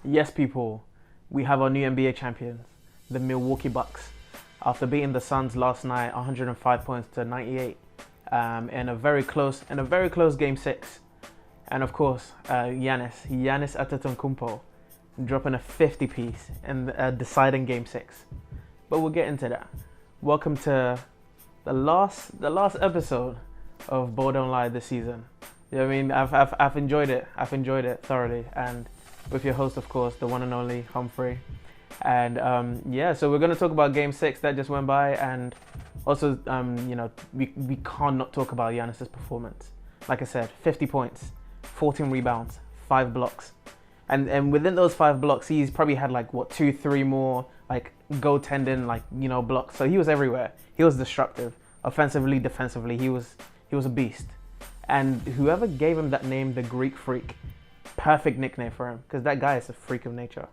Yes, people, we have our new NBA champions, the Milwaukee Bucks. After beating the Suns last night, 105 points to 98, in a very close Game 6, and of course, Giannis Antetokounmpo, dropping a 50 piece in a deciding Game 6. But we'll get into that. Welcome to the last episode of BallDontLieUk this season. You know what I mean? I've enjoyed it. I've enjoyed it thoroughly, and with your host, of course, the one and only Humphrey. And so we're going to talk about Game 6 that just went by, and also, we can't not talk about Giannis's performance. Like I said, 50 points, 14 rebounds, 5 blocks. And within those 5 blocks, he's probably had 2-3 more goaltending blocks. So he was everywhere. He was disruptive, offensively, defensively. He was a beast. And whoever gave him that name, the Greek Freak, perfect nickname for him, because that guy is a freak of nature.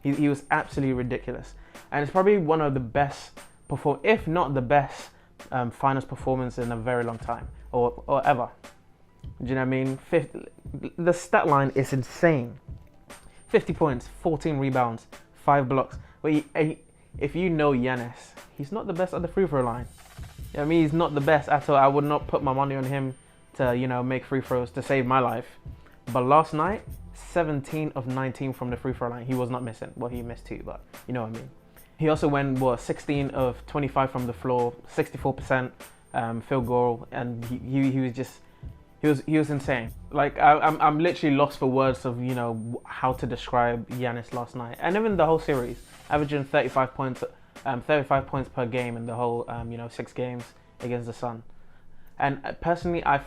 He was absolutely ridiculous, and it's probably one of the best if not the best, finals performance in a very long time or ever. Do you know what I mean? The stat line is insane. 50 points, 14 rebounds, 5 blocks. But if you know Giannis, he's not the best at the free throw line. You know what I mean? He's not the best at all. I would not put my money on him to make free throws to save my life. But last night, 17 of 19 from the free throw line. He was not missing. Well, he missed 2, but you know what I mean. He also went 16 of 25 from the floor, 64% field goal, and he was insane. I'm literally lost for words of how to describe Giannis last night, and even the whole series, averaging 35 points per game in the whole 6 games against the Sun. And personally, I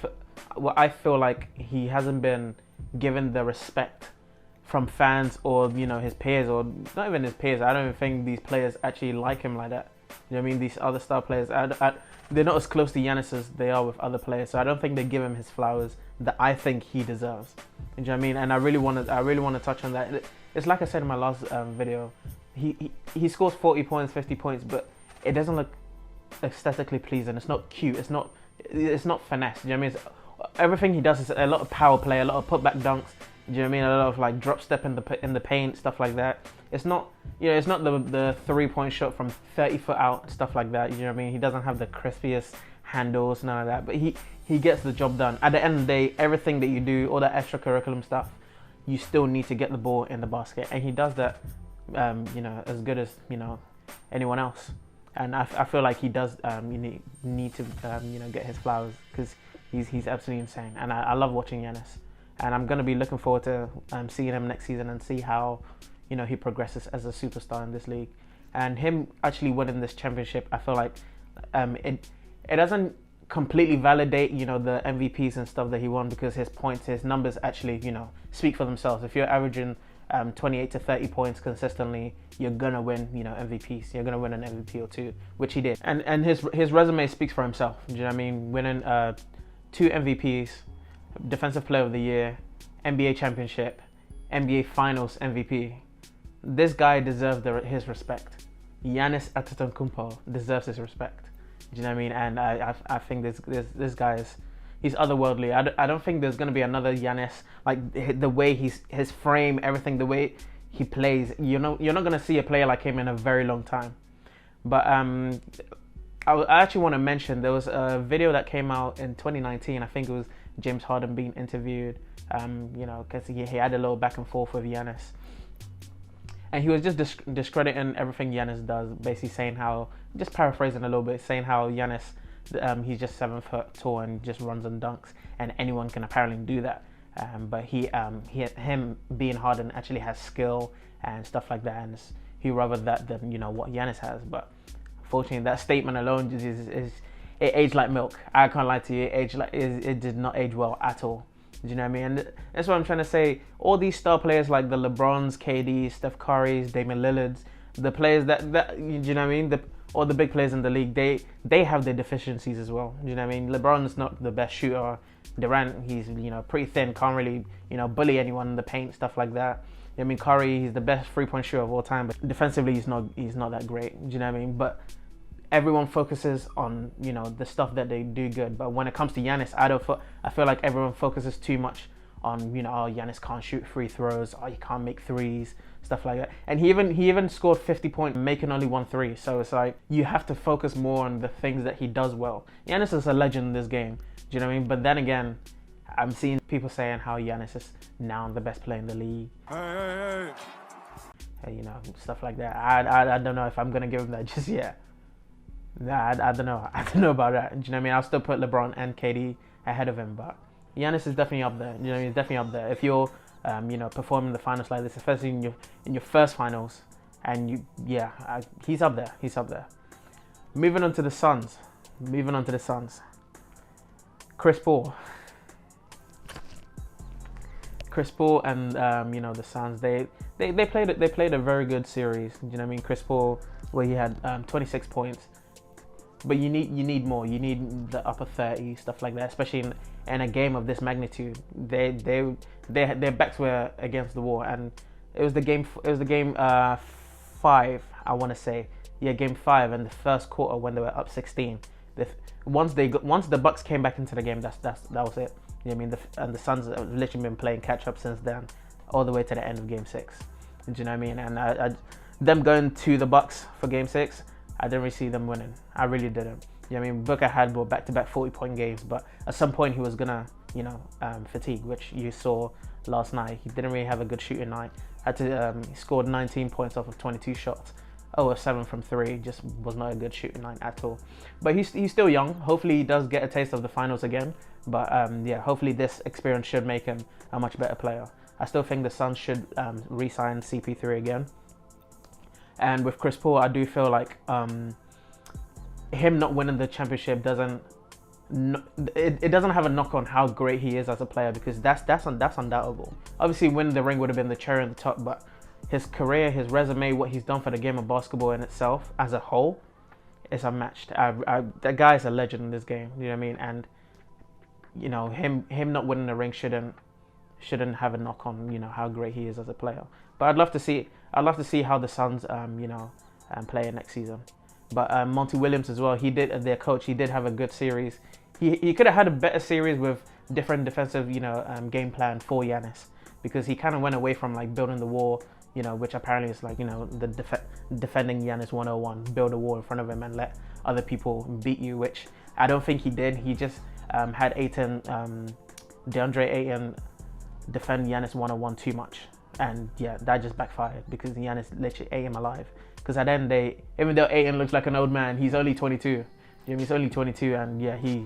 feel like he hasn't been given the respect from fans or his peers, or not even his peers. I don't even think these players actually like him like that. You know what I mean? These other star players, they're not as close to Giannis as they are with other players. So I don't think they give him his flowers that I think he deserves. You know what I mean? And I really want to touch on that. It's like I said in my last video. He scores 40 points, 50 points, but it doesn't look aesthetically pleasing. It's not cute. It's not finesse. You know what I mean? Everything he does is a lot of power play, a lot of putback dunks. Do you know what I mean? A lot of drop step in the paint, stuff like that. It's not it's not the 3-point shot from 30 foot out, stuff like that. You know what I mean? He doesn't have the crispiest handles, none of that. But he gets the job done. At the end of the day, everything that you do, all that extracurriculum stuff, you still need to get the ball in the basket, and he does that, as good as anyone else. And I feel like he does need to get his flowers, because he's absolutely insane, and I love watching Giannis, and I'm going to be looking forward to seeing him next season and see how he progresses as a superstar in this league. And him actually winning this championship, I feel like it doesn't completely validate the MVPs and stuff that he won, because his numbers actually speak for themselves. If you're averaging 28 to 30 points consistently, you're gonna win MVPs. You're gonna win an MVP or 2, which he did. And his resume speaks for himself. Do you know what I mean? Winning 2 MVPs, Defensive Player of the Year, NBA Championship, NBA Finals MVP. This guy deserves his respect. Giannis Antetokounmpo deserves his respect. Do you know what I mean? And I think this guy he's otherworldly. I don't think there's gonna be another Giannis, like the way his frame, everything, the way he plays. You're not gonna see a player like him in a very long time. But I actually want to mention there was a video that came out in 2019. I think it was James Harden being interviewed. Because he had a little back and forth with Giannis, and he was just discrediting everything Giannis does, basically saying how, just paraphrasing a little bit, saying how Giannis, he's just 7 foot tall and just runs and dunks, and anyone can apparently do that. But him being Harden actually has skill and stuff like that, and he rather that than what Giannis has. But unfortunately, that statement alone is it aged like milk. I can't lie to you, it did not age well at all. Do you know what I mean? And that's what I'm trying to say. All these star players like the LeBrons, KD, Steph Currys, Damian Lillards, the players that you know what I mean? All the big players in the league, they have their deficiencies as well. Do you know what I mean? LeBron's not the best shooter. Durant, he's pretty thin, can't really bully anyone in the paint, stuff like that. I mean, Curry, he's the best 3-point shooter of all time, but defensively he's not that great. Do you know what I mean? But everyone focuses on the stuff that they do good. But when it comes to Giannis, I feel like everyone focuses too much on, you know, oh, Giannis can't shoot free throws, oh, you can't make threes, stuff like that. And he even scored 50 points, making only 1 3. So it's like, you have to focus more on the things that he does well. Giannis is a legend in this game. Do you know what I mean? But then again, I'm seeing people saying how Giannis is now the best player in the league. Hey. You know, stuff like that. I don't know if I'm gonna give him that just yet. Nah, I don't know. I don't know about that. Do you know what I mean? I'll still put LeBron and KD ahead of him, but Giannis is definitely up there. You know what I mean? He's definitely up there. If you're, you know, performing in the finals like this, especially in your first finals, and he's up there. He's up there. Moving on to the Suns. Chris Paul and you know, the Suns. They played a very good series. Do you know what I mean? Chris Paul, where he had 26 points. But you need more. You need the upper 30, stuff like that. Especially in a game of this magnitude, their backs were against the wall, and it was the game 5. I want to say, yeah, game 5, and the first quarter when they were up 16. Once the Bucks came back into the game, that was it. You know what I mean? And the Suns have literally been playing catch up since then, all the way to the end of game 6. Do you know what I mean? And them going to the Bucks for game 6. I didn't really see them winning. I really didn't. You know what I mean? Booker had back-to-back 40-point games, but at some point he was gonna, you know, fatigue, which you saw last night. He didn't really have a good shooting night. He scored 19 points off of 22 shots. 7 from 3, just was not a good shooting night at all. But he's still young. Hopefully he does get a taste of the finals again. But yeah, hopefully this experience should make him a much better player. I still think the Suns should re-sign CP3 again. And with Chris Paul, I do feel like him not winning the championship doesn't have a knock on how great he is as a player, because that's undoubtable. Obviously, winning the ring would have been the cherry on the top, but his career, his resume, what he's done for the game of basketball in itself as a whole is unmatched. That guy is a legend in this game. You know what I mean? And you know, him not winning the ring shouldn't have a knock on, you know, how great he is as a player. But I'd love to see how the Suns play next season. But Monty Williams as well, their coach, he did have a good series. He could have had a better series with different defensive, you know, game plan for Giannis, because he kind of went away from like building the wall, you know, which apparently is like, you know, the defending Giannis 101, build a wall in front of him and let other people beat you, which I don't think he did. He just had DeAndre Ayton defend Giannis 101 too much. And yeah, that just backfired because Giannis literally ate him alive. Because at the end of the day, even though Ayton looks like an old man, he's only 22. You know, he's only 22, and yeah, he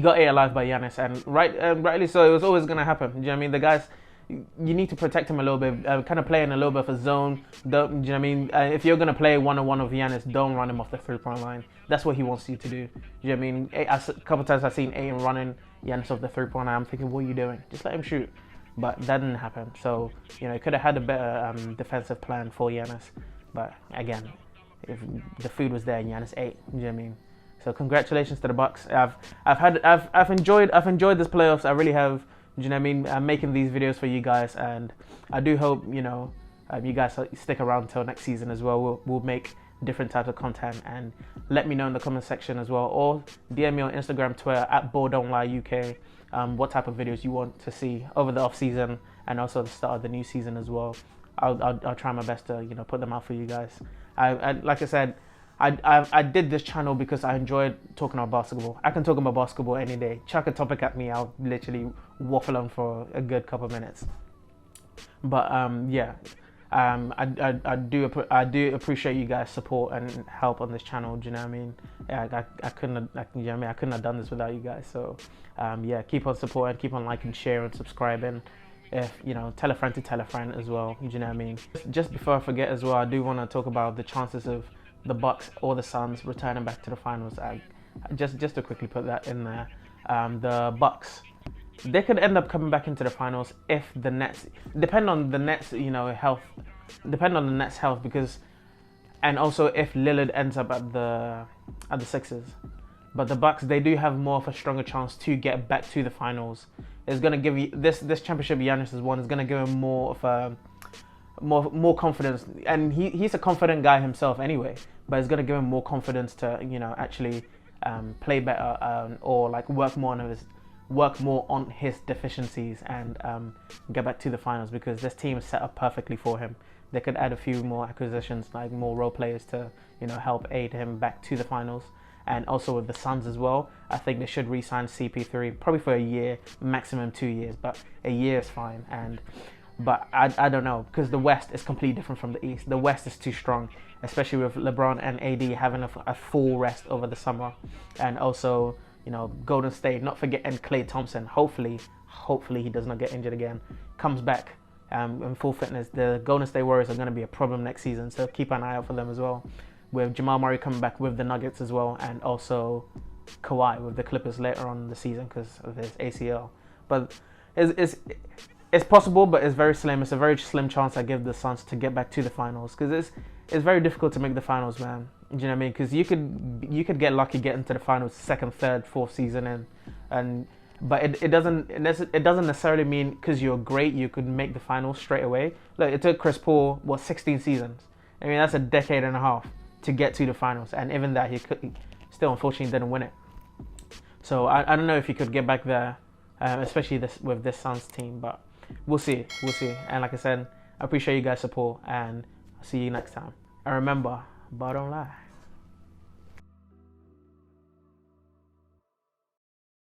got ate alive by Giannis, and rightly so. It was always gonna happen. Do you know what I mean? The guys, you need to protect him a little bit, kind of play in a little bit of a zone. Do you know what I mean? If you're gonna play 1-on-1 with Giannis, don't run him off the 3-point line. That's what he wants you to do. Do you know what I mean? A couple times I've seen Ayton running Giannis off the 3-point line. I'm thinking, what are you doing? Just let him shoot. But that didn't happen. So, you know, he could have had a better defensive plan for Giannis. But again, if the food was there, Giannis ate. You know what I mean? So congratulations to the Bucks. I've enjoyed this playoffs. I really have. Do you know what I mean? I'm making these videos for you guys, and I do hope, you know, you guys stick around until next season as well. We'll make different types of content, and let me know in the comment section as well, or DM me on Instagram, Twitter at BallDontLieUk. What type of videos you want to see over the off season and also the start of the new season as well. I'll try my best to, you know, put them out for you guys. Like I said, I did this channel because I enjoyed talking about basketball. I can talk about basketball any day. Chuck a topic at me, I'll literally waffle on for a good couple of minutes. But yeah, I do appreciate you guys' support and help on this channel. Do you know what I mean? Yeah, I couldn't have done this without you guys. So yeah, keep on supporting, keep on liking, sharing, subscribing. If you know, tell a friend to tell a friend as well. Do you know what I mean? Just before I forget as well, I do want to talk about the chances of the Bucks or the Suns returning back to the finals. Just to quickly put that in there, the Bucks, they could end up coming back into the finals if the Nets, depend on the Nets, you know, health, because, and also if Lillard ends up at the Sixers. But the Bucks, they do have more of a stronger chance to get back to the finals. It's gonna give you this championship Giannis has won is gonna give him more of a more confidence, and he's a confident guy himself anyway. But it's gonna give him more confidence to, you know, actually play better or like work more work more on his deficiencies and get back to the finals, because this team is set up perfectly for him. They could add a few more acquisitions, like more role players to, help aid him back to the finals. And also with the Suns as well, I think they should re-sign CP3 probably for a year, maximum 2 years, but a year is fine. But I don't know, because the West is completely different from the East. The West is too strong, especially with LeBron and AD having a full rest over the summer, and also Golden State not forgetting Klay Thompson. Hopefully he does not get injured again, comes back in full fitness. The Golden State Warriors are going to be a problem next season, so keep an eye out for them as well. With Jamal Murray coming back with the Nuggets as well, and also Kawhi with the Clippers later on in the season because of his ACL. But it's possible, but it's very slim. It's a very slim chance I give the Suns to get back to the finals, because it's very difficult to make the finals, man. Do you know what I mean? Because you could get lucky getting to the finals second, third, fourth season, but it doesn't necessarily mean because you're great you could make the finals straight away. Look, it took Chris Paul 16 seasons. I mean, that's a decade and a half to get to the finals, and even that he still unfortunately didn't win it. So I don't know if he could get back there, especially with this Suns team, but we'll see. And like I said, I appreciate you guys' support, and I'll see you next time. And remember, ball don't lie.